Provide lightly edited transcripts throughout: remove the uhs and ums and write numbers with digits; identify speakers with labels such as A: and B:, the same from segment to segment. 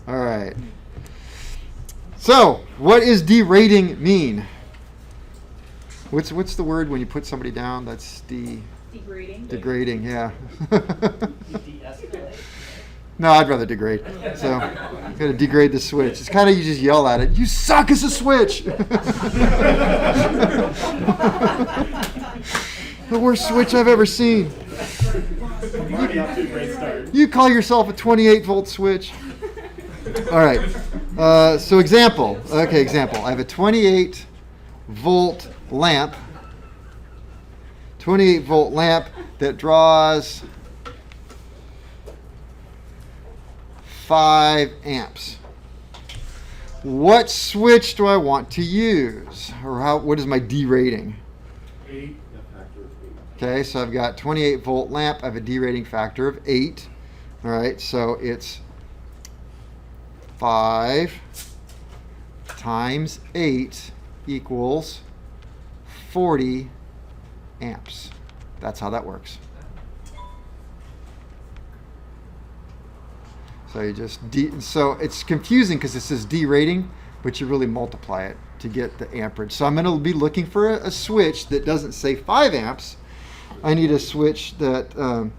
A: All right. So, what does derating mean? What's the word when you put somebody down? That's
B: degrading.
A: Degrading, yeah.
C: De-escalate.
A: No, I'd rather degrade. So, I'm going to degrade the switch. It's kind of you just yell at it. You suck as a switch. The worst switch I've ever seen.
C: Already off to a great start.
A: You call yourself a 28 volt switch. All right. So example. Okay, example. I have a 28 volt lamp. 28 volt lamp that draws 5 amps. What switch do I want to use? Or what is my D rating?
C: 8.
A: Okay, so I've got 28 volt lamp. I have a D rating factor of 8. All right, so it's 5 times 8 equals 40 amps. That's how that works. So you just so it's confusing because it says D rating, but you really multiply it to get the amperage. So I'm going to be looking for a switch that doesn't say 5 amps. I need a switch that, oh,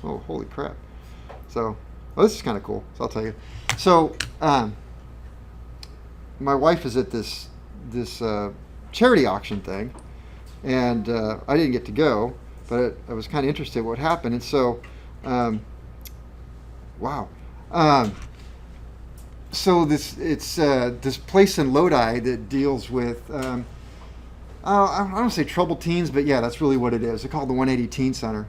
A: holy crap. So, this is kind of cool, so I'll tell you. So, my wife is at this charity auction thing, and I didn't get to go, but I was kind of interested in what happened. And so, wow. So this place in Lodi that deals with, I don't say troubled teens, but yeah, that's really what it is. They're called the 180 Teen Center.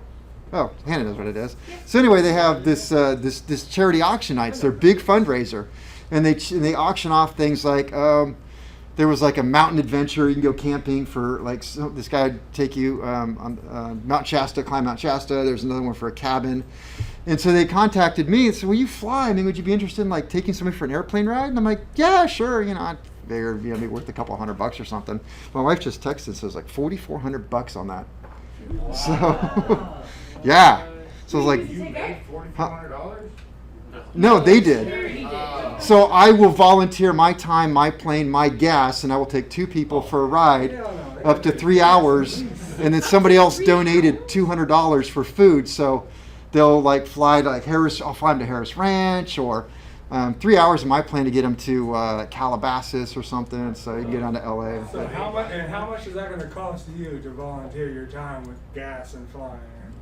A: Oh, Hannah knows what it is. So anyway, they have this charity auction nights. They're a big fundraiser, and they auction off things like there was like a mountain adventure. You can go camping for this guy would take you on Mount Shasta, climb Mount Shasta. There's another one for a cabin, and so they contacted me and said, "Will you fly? I mean, would you be interested in like taking somebody for an airplane ride?" And I'm like, "Yeah, sure. I figured it'd be worth a couple $100 or something." My wife just texted, so it's like $4,400 on that.
C: Wow.
A: So, yeah. So it's like,
C: $4,400?
A: no, they did. So I will volunteer my time, my plane, my gas, and I will take 2 people for a ride up to 3 hours, and then somebody else donated $200 for food. So they'll fly to Harris. I'll fly them to Harris Ranch, or 3 hours in my plane to get them to Calabasas or something, so you can get on to LA.
D: So how much is that going to cost you to volunteer your time with gas and flying?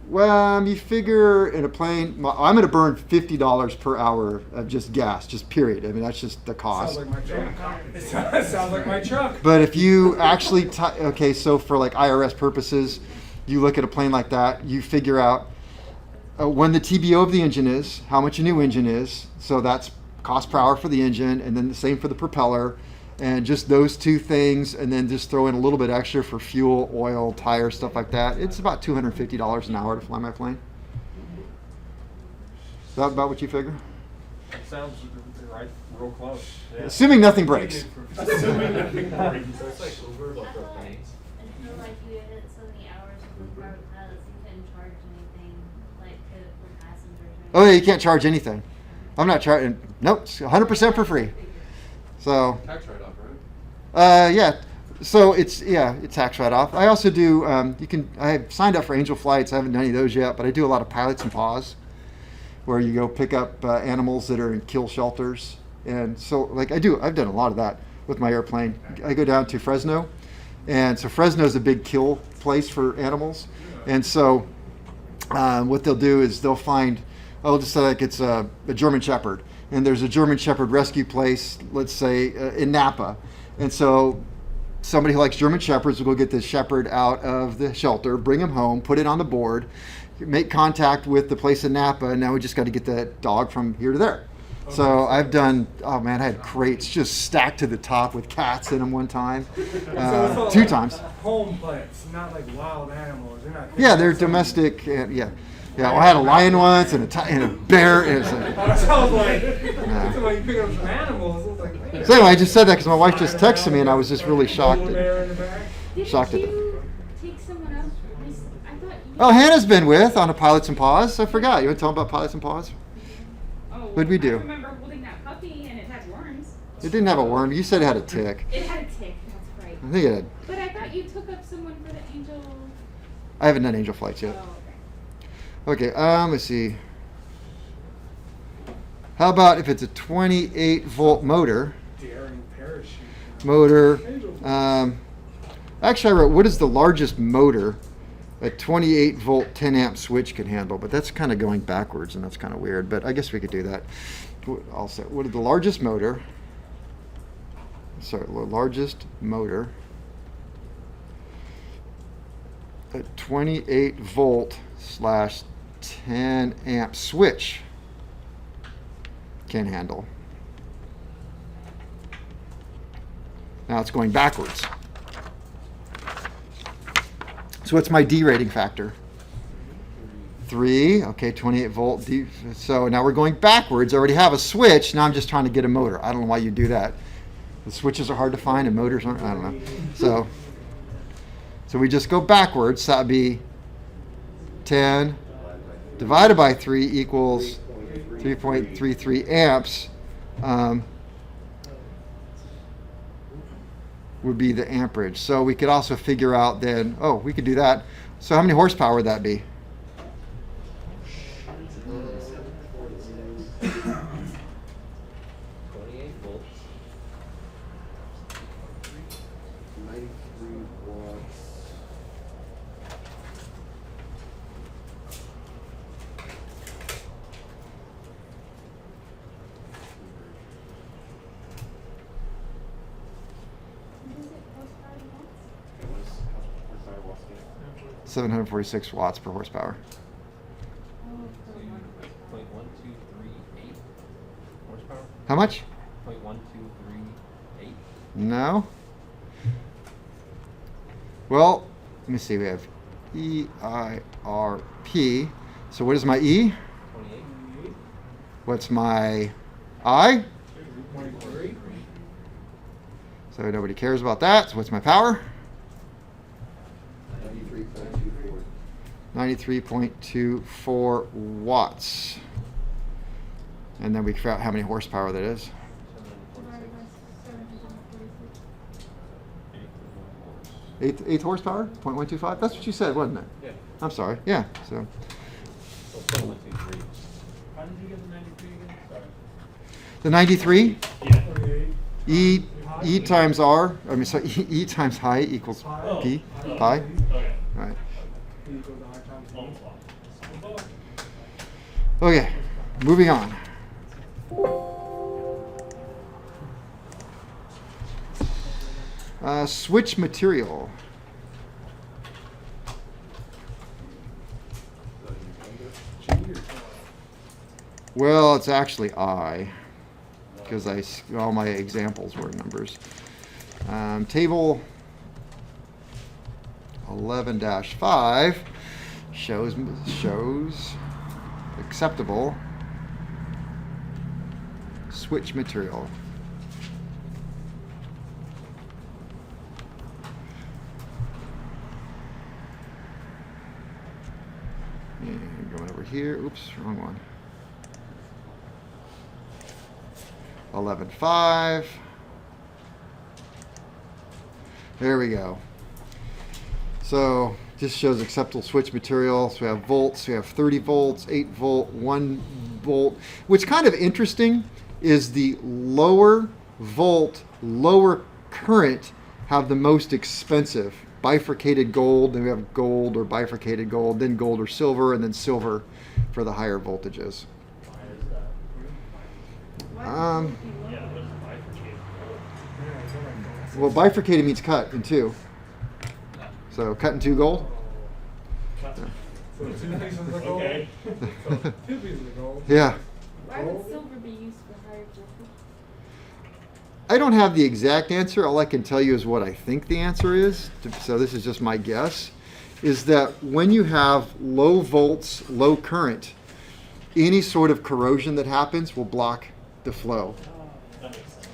A: Well, you figure in a plane, I'm going to burn $50 per hour of just gas, just period. I mean, that's just the cost.
D: Sounds like my truck. Sounds like my truck.
A: But if you actually, okay, so for IRS purposes, you look at a plane like that, you figure out when the TBO of the engine is, how much a new engine is. So that's cost per hour for the engine, and then the same for the propeller, and just those 2 things, and then just throw in a little bit extra for fuel, oil, tires, stuff like that. It's about $250 an hour to fly my plane. Is that about what you figure?
E: Sounds right, real close. Yeah.
A: Assuming nothing breaks.
C: Assuming nothing breaks.
F: So it's like Uber, but for planes. And you hit so many hours with private pilots, you couldn't charge anything for passengers.
A: Oh, yeah, you can't charge anything. I'm not charging. Nope, it's 100% for free. So.
E: Tax write-off, right?
A: Yeah. So it's tax write-off. I also do. I have signed up for Angel Flights. I haven't done any of those yet, but I do a lot of pilots and paws, where you go pick up animals that are in kill shelters, and so I've done a lot of that with my airplane. I go down to Fresno, and so Fresno is a big kill place for animals, and so what they'll do is they'll find. I'll just say it's a German Shepherd, and there's a German Shepherd rescue place, let's say in Napa, and so somebody who likes German Shepherds will go get the Shepherd out of the shelter, bring him home, put it on the board, make contact with the place in Napa, and now we just got to get that dog from here to there. Okay. So I've done, I had crates just stacked to the top with cats in them one time,
D: So
A: 2 times.
D: Home plants, not like wild animals.
A: They're domestic, yeah. Yeah, I had a lion once and a bear. And
D: sounds like you pick up some animals. It's like, man.
A: So anyway, I just said that because my wife just texted me, and I was just really shocked.
F: Didn't you take someone else? I thought you...
A: Oh, Hannah's been on a Pilots and Paws. I forgot. You want to tell them about Pilots and Paws? What'd we do?
B: I remember holding that puppy and it had worms.
A: It didn't have a worm. You said it had a tick.
B: It had a tick, that's right.
A: I think it had.
B: But I thought you took up someone for the angel.
A: I haven't done angel flights yet.
B: Oh, okay.
A: Okay, let's see. How about if it's a 28 volt motor?
D: Daring parachute.
A: Motor. Actually, I wrote, what is the largest motor a 28 volt 10 amp switch can handle? But that's kind of going backwards, and that's kind of weird. But I guess we could do that. I'll say, what is the largest motor? Sorry, the largest motor. A 28 volt slash 10 amp switch can handle. Now it's going backwards. So what's my D rating factor? 3. Okay, 28 volt D. So now we're going backwards. I already have a switch. Now I'm just trying to get a motor. I don't know why you do that. The switches are hard to find and motors aren't. I don't know. So we just go backwards. So that would be 10 divided by 3 equals 3.33 amps. Would be the amperage. So we could also figure out then, oh, we could do that. So how many horsepower would that be?
F: What is it, horsepower watts?
A: 746 watts per horsepower.
F: Oh, per
E: 0.1238 horsepower.
A: How much?
E: 0.1238.
A: No. Well, let me see. We have EIRP. So what is my E?
E: 28.
A: What's my I?
D: 23.
A: So nobody cares about that. So what's my power? 93.24 watts. And then we figure out how many horsepower that is.
F: divided by 746.
A: Eighth horsepower? 0.125? That's what you said, wasn't it?
E: Yeah.
A: I'm sorry. Yeah. So
E: So 0.123.
C: How did you get the 93 again? Sorry.
A: the 93
C: Yeah.
D: 28.
A: E times R. I mean, so E times I equals
D: Pi.
A: P.
C: Oh.
A: Pi.
C: Okay.
A: All right.
D: Equal to I times E.
C: Almost lost.
A: Okay. Moving on. Switch material. Well, it's actually I, because all my examples were numbers. Table 11-5 shows acceptable switch material. And going over here, oops, wrong one. 11.5. There we go. So this shows acceptable switch material. So we have volts, we have 30 volts, 8 volt, 1 volt. What's kind of interesting is the lower volt, lower current have the most expensive. Bifurcated gold, then we have gold or bifurcated gold, then gold or silver, and then silver for the higher voltages.
C: Why is that?
A: Um,
C: Yeah, there's a bifurcated.
D: Yeah, it's all right.
A: Well, bifurcated means cut in two. So cut in two gold.
D: So 2 pieces of gold.
C: Okay.
D: 2 pieces of gold.
A: Yeah.
F: Why would silver be used for higher voltage?
A: I don't have the exact answer. All I can tell you is what I think the answer is. So this is just my guess. Is that when you have low volts, low current, any sort of corrosion that happens will block the flow.
C: That makes sense.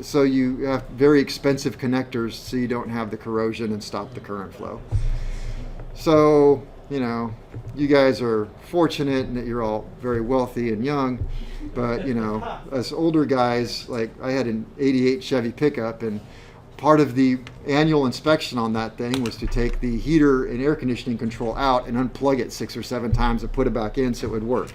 A: So you have very expensive connectors so you don't have the corrosion and stop the current flow. So you know, you guys are fortunate in that you're all very wealthy and young, but, you know, us older guys, like I had an 88 Chevy pickup, and part of the annual inspection on that thing was to take the heater and air conditioning control out and unplug it 6 or 7 times and put it back in so it would work.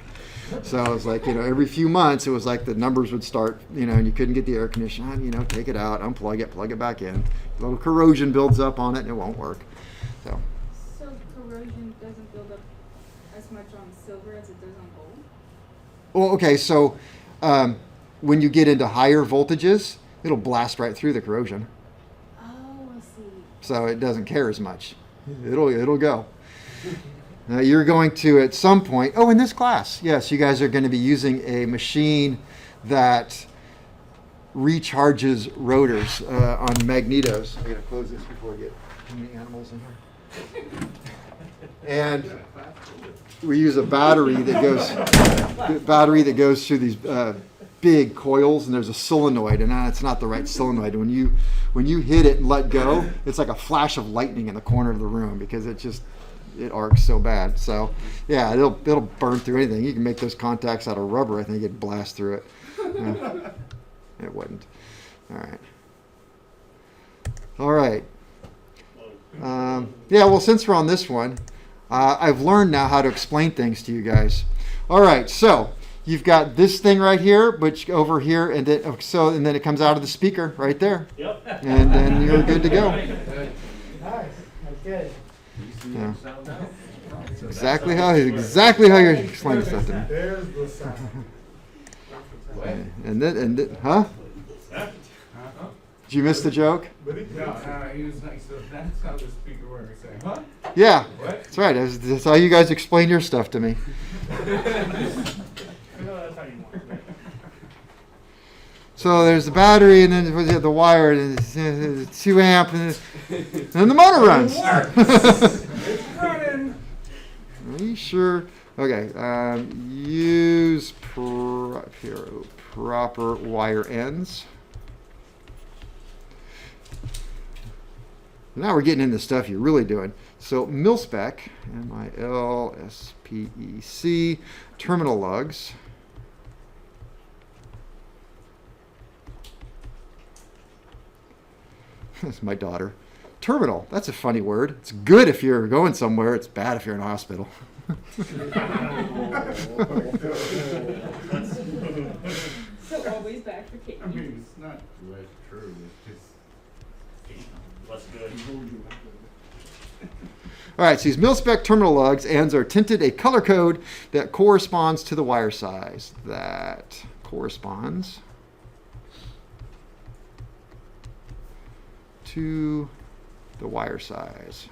A: So it was like, you know, every few months it was like the numbers would start, you know, and you couldn't get the air conditioner on, you know, take it out, unplug it, plug it back in. A little corrosion builds up on it and it won't work. So,
B: So corrosion doesn't build up as much on silver as it does on gold?
A: well, okay, so when you get into higher voltages, it'll blast right through the corrosion.
B: Oh, I see.
A: So it doesn't care as much. It'll go. Now you're going to at some point. Oh, in this class, yes, you guys are going to be using a machine that recharges rotors on magnetos. I gotta close this before I get too many animals in here. And we use a battery that goes through these big coils, and there's a solenoid, and it's not the right solenoid. When you hit it and let go, it's like a flash of lightning in the corner of the room because it arcs so bad. So yeah, it'll burn through anything. You can make those contacts out of rubber. I think it'd blast through it. Yeah. It wouldn't. All right. Yeah, well, since we're on this one, I've learned now how to explain things to you guys. All right, so you've got this thing right here, which over here, and then it comes out of the speaker right there,
C: Yep.
A: and then you're good to go.
D: Nice, that's good.
A: Yeah. Exactly how you're explaining stuff to me.
D: There's the sound.
A: And then, huh? Did you miss the joke?
D: But it-
E: No, he was like, so that's how the speaker works. Say, huh?
A: Yeah,
E: What?
A: that's right. That's how you guys explain your stuff to me.
C: No, that's how you want it.
A: So there's the battery, and then the wire, and it's 2 amp, and then the motor runs.
D: It's running.
A: Are you sure? Okay. Use proper wire ends. Now we're getting into stuff you're really doing. So mil-spec, MILSPEC, terminal lugs. That's my daughter. Terminal, that's a funny word. It's good if you're going somewhere. It's bad if you're in a hospital.
B: So always back for Kate.
E: I mean, it's not like true. It's just.
C: Less good.
A: All right, so these mil-spec terminal lugs ends are tinted a color code that corresponds to the wire size. That corresponds to the wire size.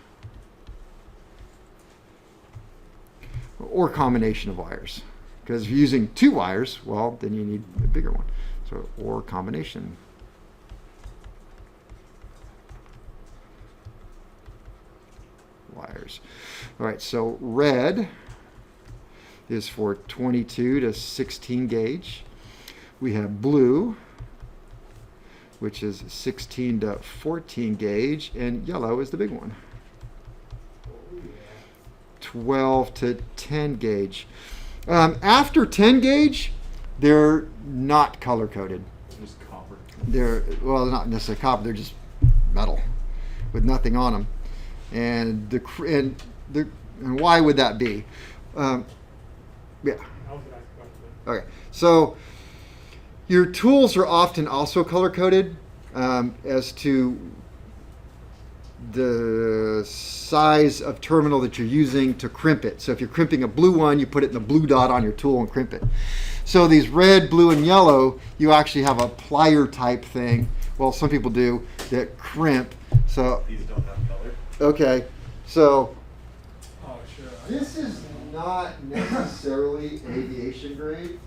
A: Or combination of wires. Because if you're using 2 wires, well, then you need a bigger one. So, or combination. Wires. All right, so red is for 22 to 16 gauge. We have blue, which is 16 to 14 gauge, and yellow is the big one. 12 to 10 gauge. After 10 gauge, they're not color coded.
E: Just copper.
A: They're not necessarily copper. They're just metal with nothing on them. And why would that be? Yeah.
C: I was gonna ask a question.
A: Okay. So your tools are often also color coded as to the size of terminal that you're using to crimp it. So if you're crimping a blue one, you put it in the blue dot on your tool and crimp it. So these red, blue, and yellow, you actually have a plier type thing. Well, some people do that crimp. So
C: These don't have color.
A: okay, so
D: Oh, sure.
A: this is not necessarily aviation grade.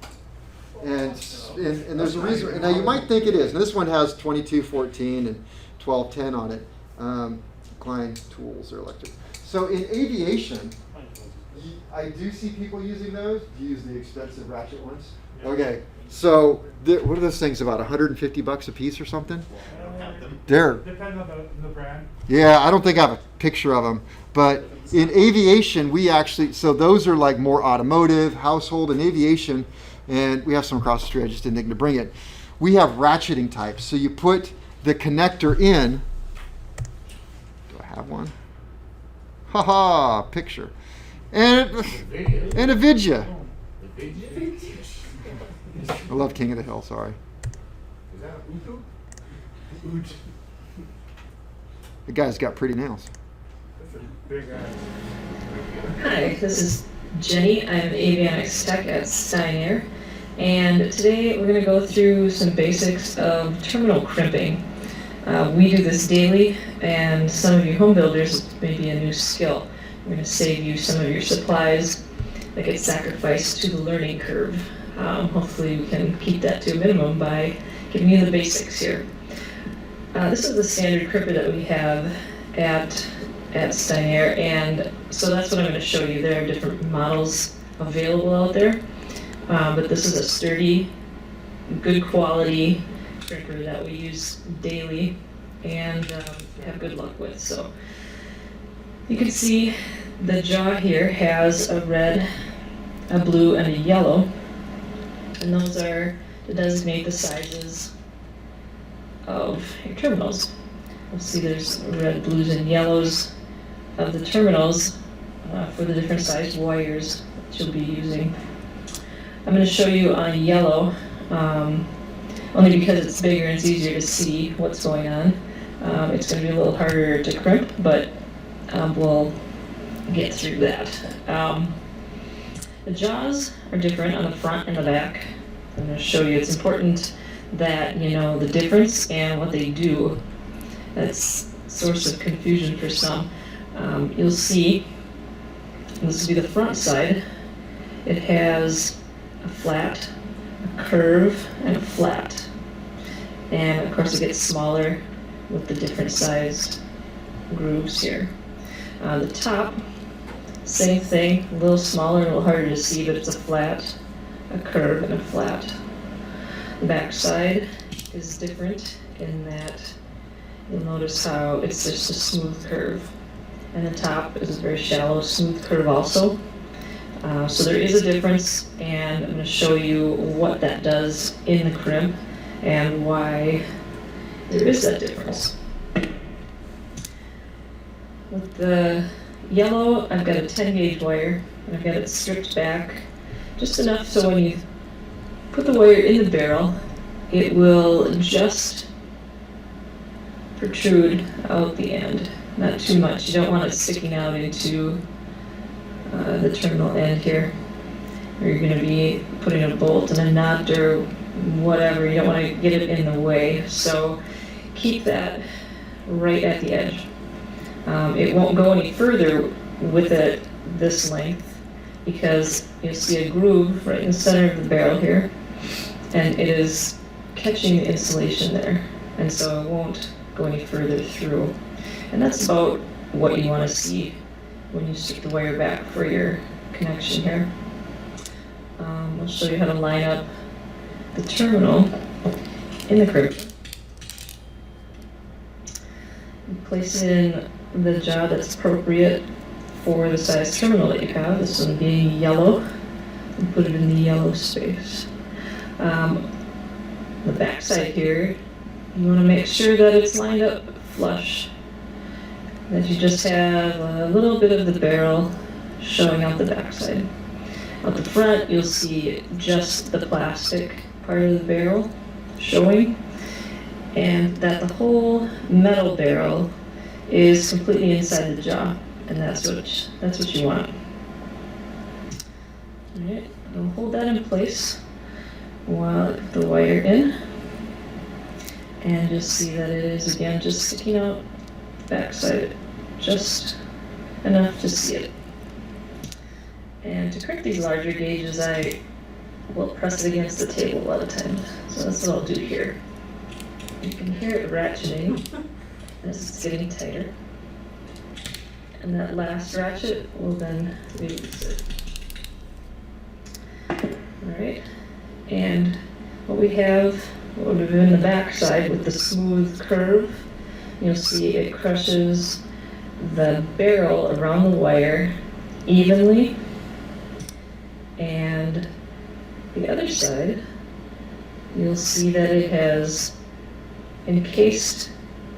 A: And there's a reason. Now you might think it is. Now this one has 2214 and 1210 on it. Klein tools are electric. So in aviation, I do see people using those. Do you use the expensive ratchet ones?
C: Yeah.
A: Okay. So what are those things about? $150 a piece or something?
C: I don't have them.
A: They're
C: Depends on the brand.
A: yeah. I don't think I have a picture of them, but In aviation, we actually, so those are like more automotive, household, and aviation, and we have some across the street. I just didn't think to bring it. We have ratcheting types. So you put the connector in. Do I have one? Haha, picture. And a vidya. I love King of the Hill, sorry.
E: Is that Utu?
A: The guy's got pretty nails.
D: That's a big ass.
G: Hi, this is Jenny. I'm avionics tech at Steiner, and today we're going to go through some basics of terminal crimping. We do this daily, and some of you home builders, it may be a new skill. We're going to save you some of your supplies that get sacrificed to the learning curve. Hopefully we can keep that to a minimum by giving you the basics here. This is the standard crimper that we have at Steiner, and so that's what I'm going to show you. There are different models available out there, but this is a sturdy, good quality crimper that we use daily and have good luck with. So you can see the jaw here has a red, a blue, and a yellow, and those are to designate the sizes of your terminals. You'll see there's red, blues, and yellows of the terminals for the different sized wires that you'll be using. I'm going to show you on yellow, only because it's bigger and it's easier to see what's going on. It's going to be a little harder to crimp, but we'll get through that. The jaws are different on the front and the back. I'm going to show you. It's important that you know the difference and what they do. That's a source of confusion for some. You'll see, this will be the front side. It has a flat, a curve, and a flat. And of course it gets smaller with the different sized grooves here. The top, same thing, a little smaller, a little harder to see, but it's a flat, a curve, and a flat. The back side is different in that you'll notice how it's just a smooth curve. And the top is a very shallow, smooth curve also. So there is a difference, and I'm going to show you what that does in the crimp and why there is that difference. With the yellow, I've got a 10 gauge wire, and I've got it stripped back just enough so when you put the wire in the barrel, it will just protrude out the end. Not too much. You don't want it sticking out into the terminal end here, or you're going to be putting a bolt and a nut or whatever. You don't want to get it in the way, so keep that right at the edge. It won't go any further with it this length because you'll see a groove right in the center of the barrel here, and it is catching the insulation there, and so it won't go any further through. And that's about what you want to see when you stick the wire back for your connection here. I'll show you how to line up the terminal in the crimp. You place it in the jaw that's appropriate for the size terminal that you have. This one being yellow, and put it in the yellow space. The back side here, you want to make sure that it's lined up flush, that you just have a little bit of the barrel showing out the back side. Out the front, you'll see just the plastic part of the barrel showing, and that the whole metal barrel is completely inside the jaw, and that's what you want. All right, I'll hold that in place while I put the wire in, and just see that it is again just sticking out the back side, just enough to see it. And to crimp these larger gauges, I will press it against the table a lot of times. So that's what I'll do here. You can hear it ratcheting as it's getting tighter. And that last ratchet will then release it. Alright, and what we have in the back side with the smooth curve, you'll see it crushes the barrel around the wire evenly, and the other side, you'll see that it has encased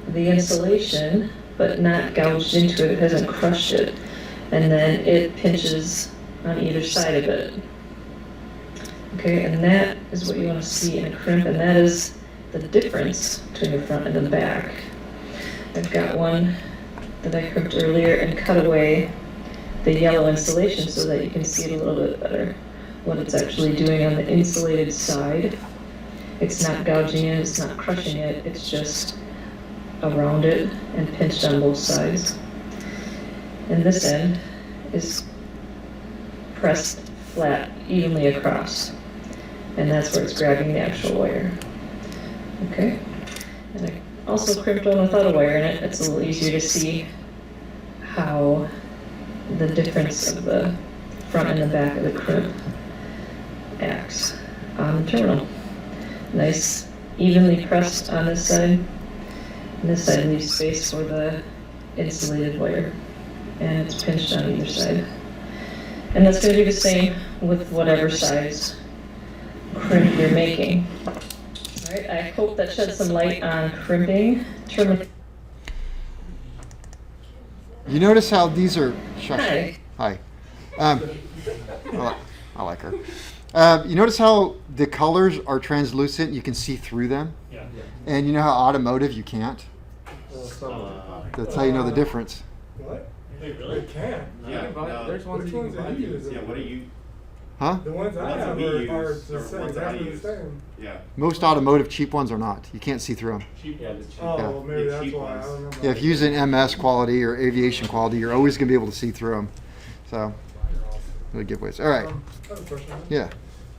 G: the insulation, but not gouged into it. It hasn't crushed it. And then it pinches on either side of it. Okay, and that is what you want to see in a crimp, and that is the difference between the front and the back. I've got one that I crimped earlier and cut away the yellow insulation so that you can see it a little bit better, what it's actually doing on the insulated side. It's not gouging it, it's not crushing it, it's just around it and pinched on both sides. And this end is pressed flat, evenly across. And that's where it's grabbing the actual wire. Okay? And I also crimped one without a wire in it. It's a little easier to see how the difference of the front and the back of the crimp acts on the terminal. Nice, evenly pressed on this side. And this side leaves space for the insulated wire. And it's pinched on either side. And that's going to be the same with whatever size crimp you're making. Alright, I hope that sheds some light on crimping.
A: You notice how these are...
G: Hi.
A: Hi. I like her. You notice how the colors are translucent? You can see through them.
C: Yeah.
A: And you know how automotive you can't? That's how you know the difference.
D: What?
C: Wait,
D: They can.
E: Yeah,
H: There's ones
D: Which
H: that you
D: ones
H: can
D: are
H: buy.
D: you using?
E: Yeah, what do you,
A: Huh?
D: The ones I
E: Ones that
D: have
E: we
D: are
E: use,
D: the
E: or
D: same,
E: ones that I
D: exactly the
E: use.
D: same.
E: yeah.
A: Most automotive cheap ones are not. You can't see through them.
C: Cheap
E: Yeah,
C: ones.
E: the cheap.
D: Oh,
A: Yeah.
D: well, maybe
E: The
D: that's
E: cheap
D: why. I
E: ones.
D: don't know.
A: Yeah, if you're using MS quality or aviation quality, you're always going to be able to see through them. So, the giveaways. All right.
D: I have a question.
A: Yeah.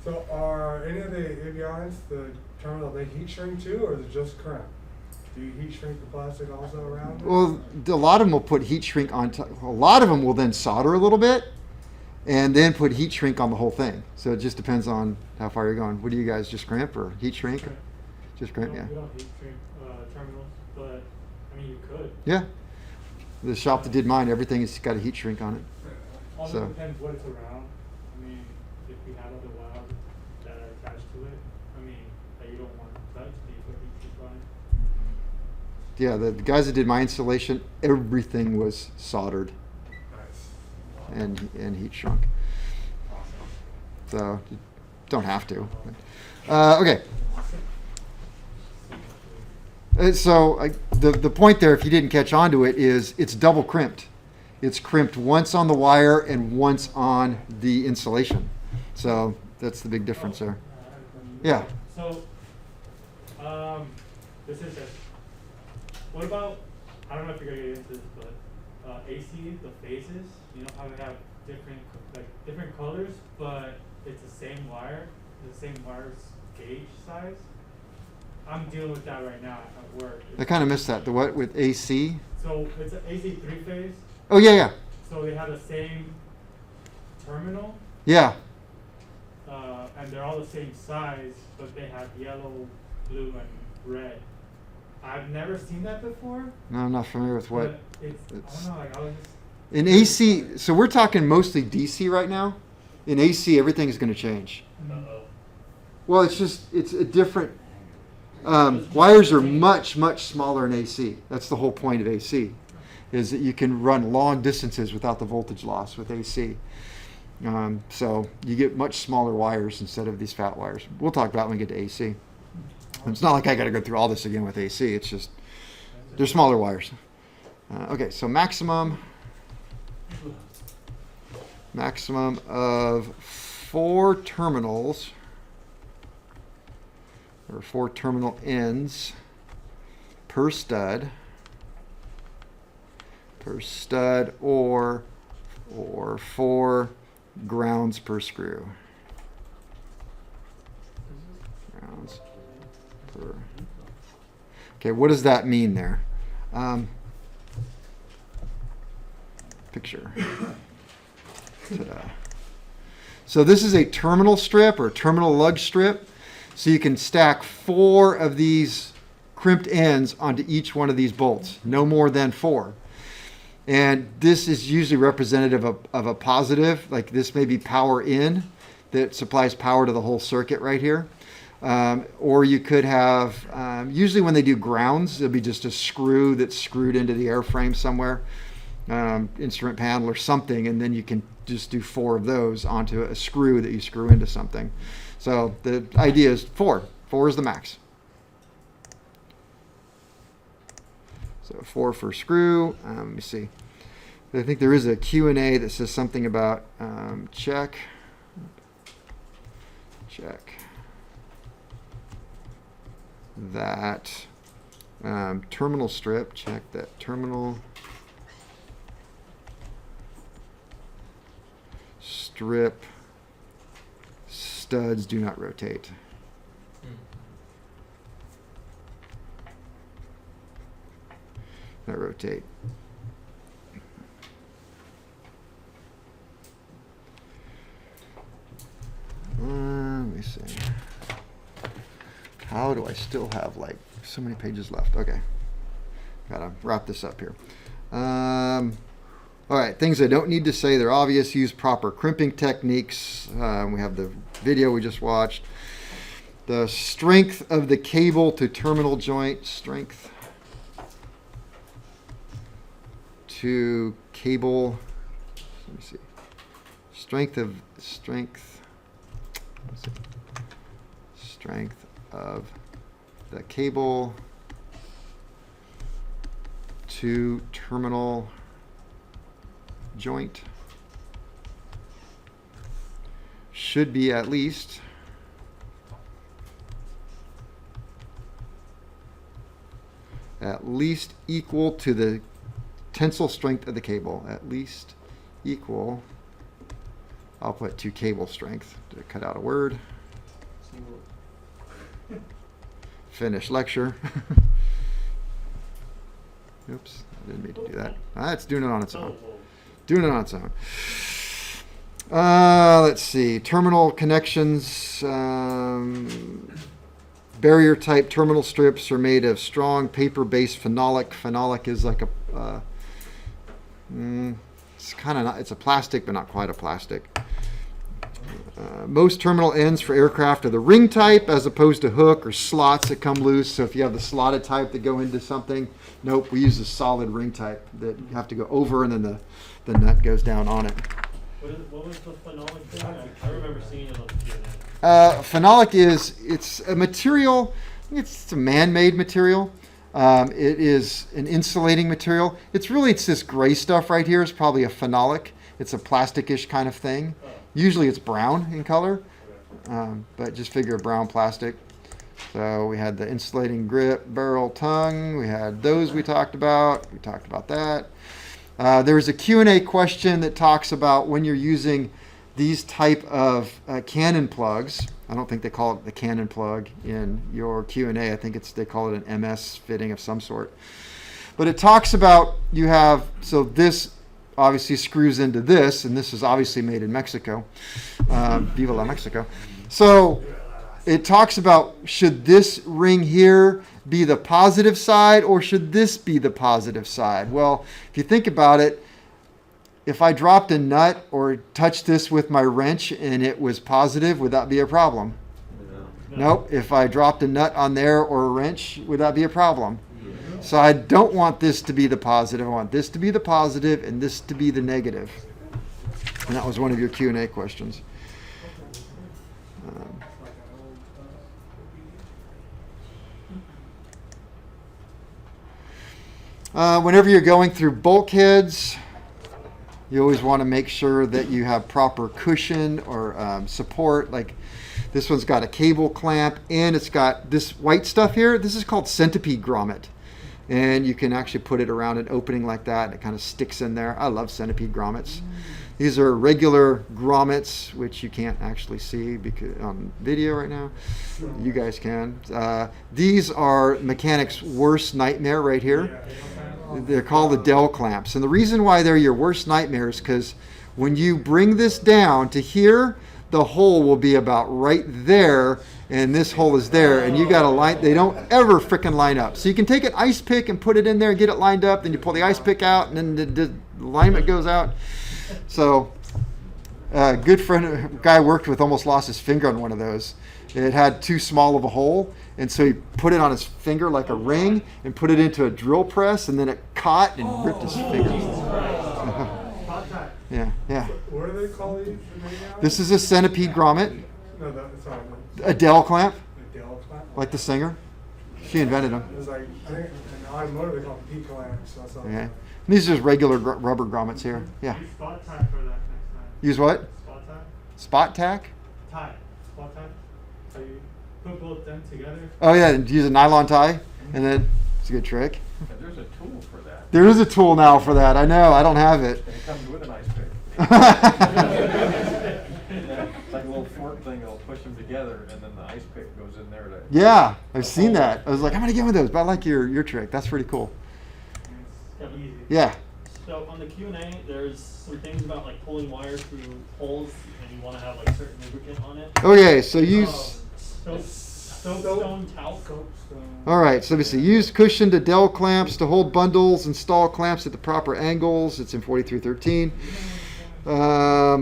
D: So are any of the avionics, the terminal, they heat shrink too, or is it just crimp? Do you heat shrink the plastic also around it?
A: Well, a lot of them will put heat shrink on top. A lot of them will then solder a little bit and then put heat shrink on the whole thing. So it just depends on how far you're going. What do you guys, just crimp or heat shrink?
C: Crimp.
A: Just crimp,
C: We
A: yeah.
C: don't heat shrink terminals, but I mean you could.
A: Yeah. The shop that did mine, everything has got a heat shrink on it.
C: Also
A: So-
C: depends what it's around. I mean, if we have other wires that are attached to it, I mean, that you don't want to touch, then you put heat shrink on it.
A: Yeah, the guys that did my installation, everything was soldered
D: Nice.
A: and heat shrunk. So you don't have to. Okay. So the point there, if you didn't catch on to it, is it's double crimped. It's crimped once on the wire and once on the insulation. So that's the big difference there. Yeah.
C: So, this is it. What about, I don't know if you're gonna get into this, but AC, the phases, you know how they have different colors, but it's the same wire, the same wire's gauge size? I'm dealing with that right now at work.
A: I kind of missed that. The what with AC?
C: So it's an AC 3-phase,
A: Oh, yeah, yeah.
C: so they have the same terminal,
A: Yeah.
C: and they're all the same size, but they have yellow, blue, and red. I've never seen that before.
A: No, I'm not familiar with what.
C: But I don't know, like I was just.
A: In AC, so we're talking mostly DC right now. In AC, everything's going to change.
C: Uh-oh.
A: Well, it's a different. Wires are much smaller in AC. That's the whole point of AC, is that you can run long distances without the voltage loss with AC. So you get much smaller wires instead of these fat wires. We'll talk about it when we get to AC. It's not like I got to go through all this again with AC. It's just they're smaller wires. Okay, so maximum of 4 terminals. Or 4 terminal ends per stud, or 4 grounds per screw. Grounds per. Okay, what does that mean there? Picture. Ta-da. So this is a terminal strip or terminal lug strip. So you can stack 4 of these crimped ends onto each one of these bolts, no more than 4. And this is usually representative of a positive, like this may be power in that supplies power to the whole circuit right here. Or you could have, usually when they do grounds, it'll be just a screw that's screwed into the airframe somewhere, instrument panel or something, and then you can just do 4 of those onto a screw that you screw into something. So the idea is 4. 4 is the max. So 4 for screw. Let me see. I think there is a Q&A that says something about check. That terminal strip. Check that terminal strip studs do not rotate. Not rotate. Let me see. How do I still have like so many pages left? Okay. Gotta wrap this up here. All right, things I don't need to say. They're obvious. Use proper crimping techniques. We have the video we just watched. The strength of the cable to terminal joint. Strength to cable. Let me see. Strength of the cable to terminal joint should be at least equal to the tensile strength of the cable. At least equal. I'll put to cable strength to cut out a word. Finish lecture. Oops, I didn't mean to do that. It's doing it on its own. Doing it on its own. Let's see. Terminal connections. Barrier type terminal strips are made of strong paper-based phenolic. Phenolic is like a it's kind of not, it's a plastic, but not quite a plastic. Most terminal ends for aircraft are the ring type as opposed to hook or slots that come loose. So if you have the slotted type that go into something, nope, we use the solid ring type that you have to go over and then the nut goes down on it.
C: What was the phenolic thing? I remember seeing it on the Q&A.
A: Phenolic it's a material, it's a man-made material. It is an insulating material. It's this gray stuff right here is probably a phenolic. It's a plastic-ish kind of thing. Usually it's brown in color, but just figure a brown plastic. So we had the insulating grip, barrel, tongue. We had those we talked about. We talked about that. There was a Q&A question that talks about when you're using these type of cannon plugs. I don't think they call it the cannon plug in your Q&A. I think they call it an MS fitting of some sort. But it talks about so this obviously screws into this, and this is obviously made in Mexico. Viva la Mexico. So it talks about, should this ring here be the positive side or should this be the positive side? Well, if you think about it, if I dropped a nut or touched this with my wrench and it was positive, would that be a problem? No. Nope. If I dropped a nut on there or a wrench, would that be a problem? So I don't want this to be the positive. I want this to be the positive and this to be the negative. And that was one of your Q&A questions. Whenever you're going through bulkheads, you always want to make sure that you have proper cushion or support. Like this one's got a cable clamp and it's got this white stuff here. This is called centipede grommet. And you can actually put it around an opening like that and it kind of sticks in there. I love centipede grommets. These are regular grommets, which you can't actually see because on video right now. You guys can. These are mechanics' worst nightmare right here. They're called the Dell Clamps. And the reason why they're your worst nightmare is because when you bring this down to here, the hole will be about right there, and this hole is there, and you got to line. They don't ever frickin' line up. So you can take an ice pick and put it in there and get it lined up. Then you pull the ice pick out, and then the alignment goes out. So, a good friend, guy I worked with, almost lost his finger on one of those. It had too small of a hole, and so he put it on his finger like a ring and put it into a drill press, and then it caught and ripped his finger. Yeah.
D: What do they call these?
A: This is a centipede grommet,
D: No, that's not
A: a Dell clamp,
D: the Dell Clamp.
A: like the singer. She invented them.
D: It's like, I think in automotive they call them P clamps. So that's all.
A: Okay. These are just regular rubber grommets here. Yeah.
C: Use spot tie for that next time.
A: Use what?
C: Spot tie?
A: Spot tack?
C: Tie. Spot tie. So you put both them together.
A: Oh yeah, and use a nylon tie, and then it's a good trick.
E: And there's a tool for that.
A: There is a tool now for that. I know. I don't have it.
E: And it comes with an ice pick. It's like a little fork thing that'll push them together, and then the ice pick goes in there to.
A: Yeah, I've seen that. I was like, I'm gonna get one of those, but I like your trick. That's pretty cool.
C: It's easy.
A: Yeah.
H: So on the Q&A, there's some things about like pulling wire through holes, and you want to have like certain lubricant on it.
A: Okay, so use.
H: Soapstone talc.
A: All right, so let me see. Use cushion to Dell clamps to hold bundles. Install clamps at the proper angles. It's in 4313.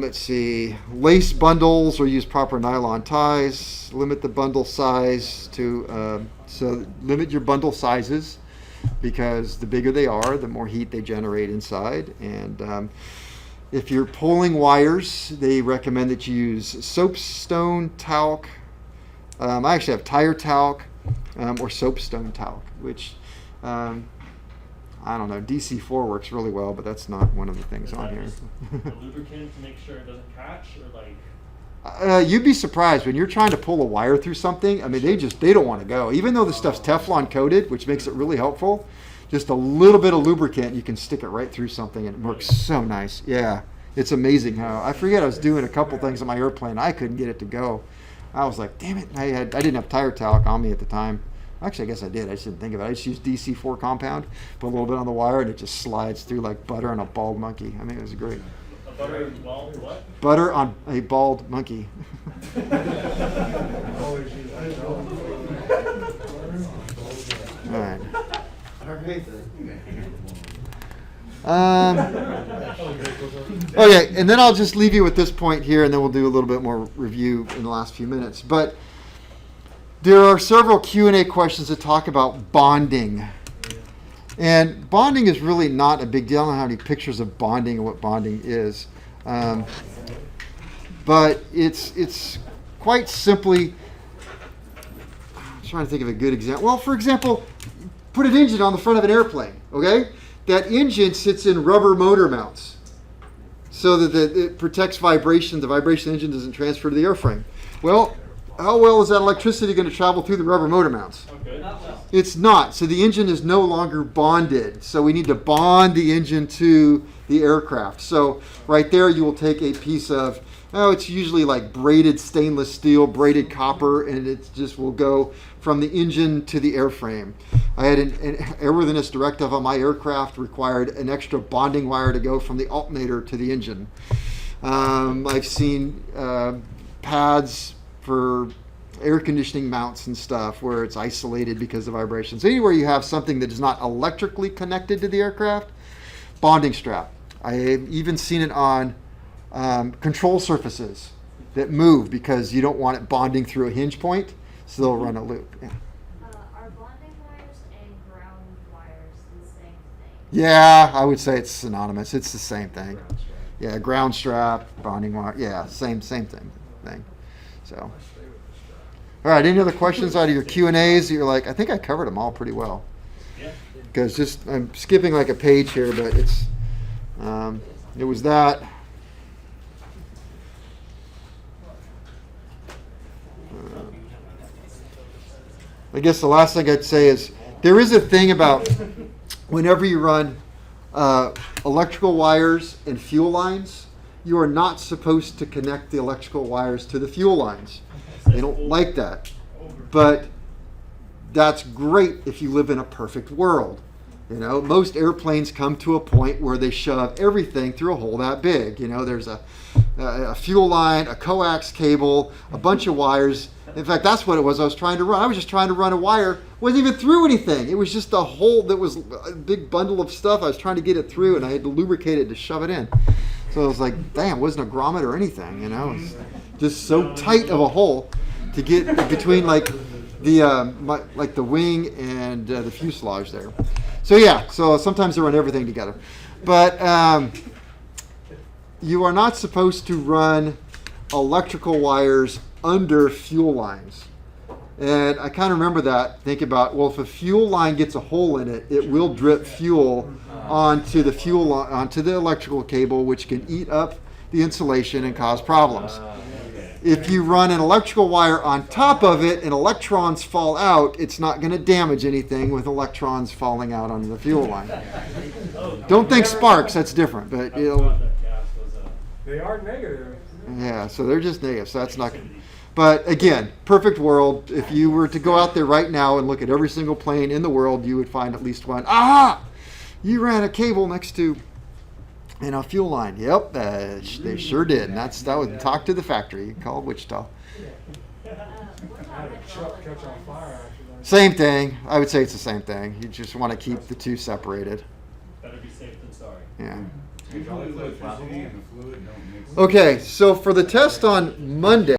A: Let's see. Lace bundles or use proper nylon ties. Limit the bundle size to so limit your bundle sizes, because the bigger they are, the more heat they generate inside. And if you're pulling wires, they recommend that you use soapstone talc. I actually have tire talc or soapstone talc, which I don't know. DC4 works really well, but that's not one of the things on here.
H: The lubricant to make sure it doesn't catch, or like.
A: You'd be surprised when you're trying to pull a wire through something. I mean, they don't want to go. Even though the stuff's Teflon coated, which makes it really helpful, just a little bit of lubricant, you can stick it right through something, and it works so nice. Yeah, it's amazing how. I forget I was doing a couple things on my airplane. I couldn't get it to go. I was like, damn it! I didn't have tire talc on me at the time. Actually, I guess I did. I just didn't think of it. I just used DC4 compound, put a little bit on the wire, and it just slides through like butter on a bald monkey. I mean, it was great.
H: A butter, well, what?
A: Butter on a bald monkey.
D: Always use that.
A: All right. Okay, and then I'll just leave you with this point here, and then we'll do a little bit more review in the last few minutes. But there are several Q&A questions that talk about bonding. And bonding is really not a big deal. I don't have any pictures of bonding and what bonding is. But it's quite simply, I'm trying to think of a good example. Well, for example, put an engine on the front of an airplane, okay? That engine sits in rubber motor mounts so that it protects vibration. The vibration engine doesn't transfer to the airframe. Well, how well is that electricity going to travel through the rubber motor mounts?
H: Okay.
A: It's not. So the engine is no longer bonded. So we need to bond the engine to the aircraft. So right there you will take a piece of, it's usually like braided stainless steel, braided copper, and it just will go from the engine to the airframe. I had an airworthiness directive on my aircraft required an extra bonding wire to go from the alternator to the engine. I've seen pads for air conditioning mounts and stuff where it's isolated because of vibrations. Anywhere you have something that is not electrically connected to the aircraft, bonding strap. I've even seen it on control surfaces that move because you don't want it bonding through a hinge point, so they'll run a loop. Yeah.
F: Are bonding wires and ground wires the same thing?
A: Yeah, I would say it's synonymous. It's the same thing. Yeah, ground strap, bonding wire. Yeah, same thing. So, all right. Any other questions out of your Q&As that you're like, I think I covered them all pretty well?
H: Yeah.
A: Because I'm skipping like a page here, but it was that. I guess the last thing I'd say is there is a thing about whenever you run electrical wires and fuel lines, you are not supposed to connect the electrical wires to the fuel lines. They don't like that. But that's great if you live in a perfect world. You know, most airplanes come to a point where they shove everything through a hole that big. You know, there's a a fuel line, a coax cable, a bunch of wires. In fact, that's what it was I was trying to run. I was just trying to run a wire. Wasn't even through anything. It was just a hole that was a big bundle of stuff. I was trying to get it through, and I had to lubricate it to shove it in. So I was like, damn, it wasn't a grommet or anything, you know. It was just so tight of a hole to get between like the wing and the fuselage there. So yeah, so sometimes they run everything together. But you are not supposed to run electrical wires under fuel lines. And I kind of remember that, think about, well, if a fuel line gets a hole in it, it will drip fuel onto the electrical cable, which can eat up the insulation and cause problems. If you run an electrical wire on top of it and electrons fall out, it's not going to damage anything with electrons falling out onto the fuel line. Don't think sparks, that's different, but
D: They are negative.
A: yeah, so they're just negative, so that's not good. But again, perfect world. If you were to go out there right now and look at every single plane in the world, you would find at least one. Ah! You ran a cable next to a fuel line. Yep, they sure did. And that would talk to the factory. Call Wichita.
D: I had a truck catch on fire, actually.
A: Same thing. I would say it's the same thing. You just want to keep the two separated.
H: Better be safe than sorry.
A: Yeah.
I: Usually electricity and the fluid don't mix.
A: Okay, so for the test on Monday,